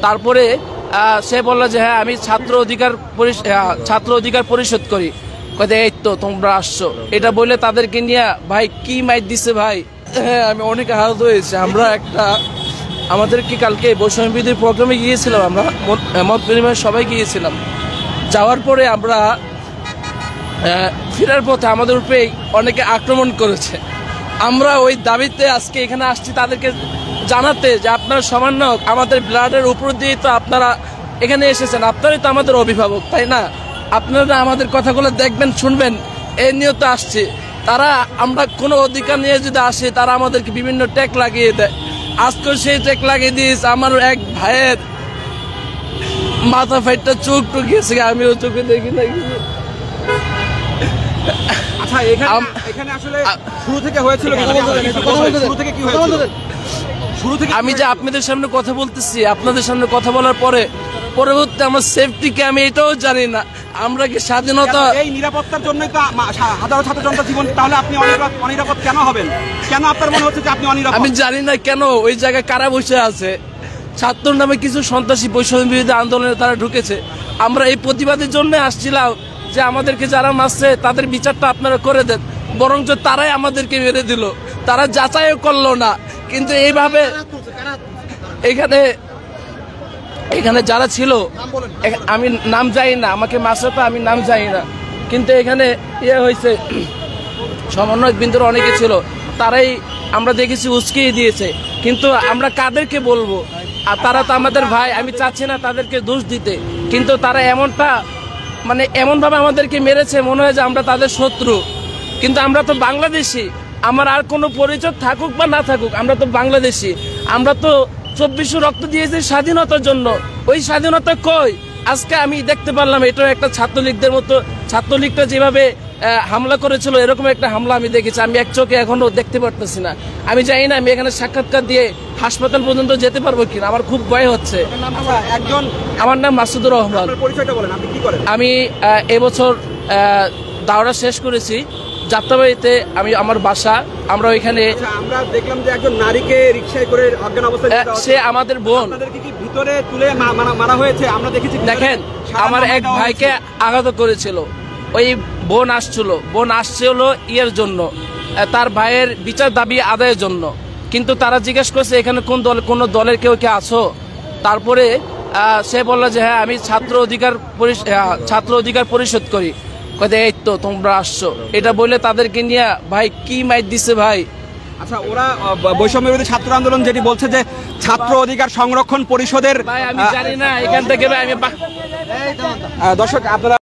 তারপরে সে বলল যে হ্যাঁ আমি ছাত্র অধিকার পরিষদ করি। এই তো তোমরা আসছো, এটা বলে তাদেরকে নিয়ে ভাই কি মাইর দিছে ভাই। হ্যাঁ আমি অনেক আহত হয়েছে। আমরা আমাদেরকে কালকে বৈষম্য বিরোধী প্রোগ্রামে গিয়েছিলাম, আমরা মত বিনিময়ে সবাই গিয়েছিলাম। যাওয়ার পরে আমরা ফেরার পথে আমাদের উপরে অনেকে আক্রমণ করেছে। আমরা ওই দাবিতে আজকে এখানে আসছি তাদেরকে জানাতে যে আপনারা সামান্য আমাদের ব্লাডের উপর দিয়ে তো আপনারা এখানে এসেছেন, আপনারাই তো আমাদের অভিভাবক, তাই না? আপনারা আমাদের কথাগুলো দেখবেন, শুনবেন, এই নিয়ে তো আসছে। তারা আমরা কোনো অধিকার নিয়ে যদি আসি তারা আমাদেরকে বিভিন্ন ট্যাগ লাগিয়ে দেয়। আজকে সেই ট্যাগ লাগিয়ে দিয়েছে আমার এক ভাইয়ের মাথা ফাইটটা চোখ টুকিয়েছে, আমিও চোখে দেখি না কিছু। আচ্ছা এখানে আসলে শুরু থেকে হয়েছিল, শুরু থেকে কি হয়েছিল? শুরু থেকে আমি যে আপনাদের সামনে কথা বলতেছি, আপনাদের সামনে কথা বলার পরে পরবর্তী আমার সেফটিকে আমি এটাও জানি না। আমরা কি স্বাধীনতা এই নিরাপত্তার জন্যই তো হাজারো ছাত্র জনতার জীবন, তাহলে আপনি অনিরাপদ কেন হবেন? কেন আপনার মনে হচ্ছে যে আপনি অনিরাপদ? আমি জানি না কেন ওই জায়গায় কারা বসে আছে। ছাত্র নামে কিছু সন্ত্রাসী বৈষম্য বিরোধী আন্দোলনে তারা ঢুকেছে। আমরা এই প্রতিবাদের জন্য আসছিলাম যে আমাদেরকে যারা মারছে তাদের বিচারটা আপনারা করে দেন, বরঞ্চ তারাই আমাদেরকে মেরে দিল, তারা যাচাইও করলো না। কিন্তু এইভাবে এখানে যারা ছিল, আমি নাম জানি না, আমাকে মাসটা আমি নাম জানি না, কিন্তু এখানে হয়েছে সমন্বয়ক বিন্দুর অনেকে ছিল, তারাই আমরা দেখেছি উস্কিয়ে দিয়েছে। কিন্তু আমরা কাদেরকে বলবো? আর তারা তো আমাদের ভাই, আমি চাচ্ছি না তাদেরকে দোষ দিতে, কিন্তু তারা এমনভাবে আমাদেরকে মেরেছে মনে হয় যে আমরা তাদের শত্রু। কিন্তু আমরা তো বাংলাদেশি, আমার আর কোনো পরিচয় থাকুক বা না থাকুক, আমরা তো বাংলাদেশি। আমরা তো 24 রক্ত দিয়েছি স্বাধীনতার জন্য, ওই স্বাধীনতা কই? আজকে আমি দেখতে পারলাম এটা একটা ছাত্রলীগদের মতো, ছাত্রলীগটা যেভাবে হামলা করেছিল এরকম একটা হামলা আমি দেখেছি। আমি এক চোখে এখনো দেখতে পারতেছি না। আমি জানি না আমি এখানে সাক্ষাৎকার দিয়ে হাসপাতাল পর্যন্ত যেতে পারবো কিনা, আমার খুব ভয় হচ্ছে। আমার নাম মাসুদুর রহমান। আমি এবছর দাওরা শেষ করেছি যাত্রাবাড়িতে, আমি আমার বাসা। আমরা ওইখানে আমরা দেখলাম যে একজন নারীকে রিকশায় করে অজ্ঞান অবস্থায়, সে আমাদের বোন, ভিতরে তুলে মারা হয়েছে আমরা দেখেছি। দেখেন আমার এক ভাইকে আঘাত করেছিল, ওই বোন আসছিল ইয়ের জন্য, তার ভাইয়ের বিচার দাবি আদায়ের জন্য। কিন্তু তারা জিজ্ঞেস করছে এখানে কোন দলের কেউ কে আছো? তারপরে সে বলল যে হ্যাঁ আমি ছাত্র অধিকার পরিষদ করি। এই তো তোমরা আসছো, এটা বলে তাদেরকে নিয়ে ভাই কি মাইর দিছে ভাই। আচ্ছা ওরা বৈষম্য বিরোধী ছাত্র আন্দোলন যেটি বলছে যে ছাত্র অধিকার সংরক্ষণ পরিষদের, ভাই আমি জানি না এখান থেকে, ভাই আমি দর্শক আপনারা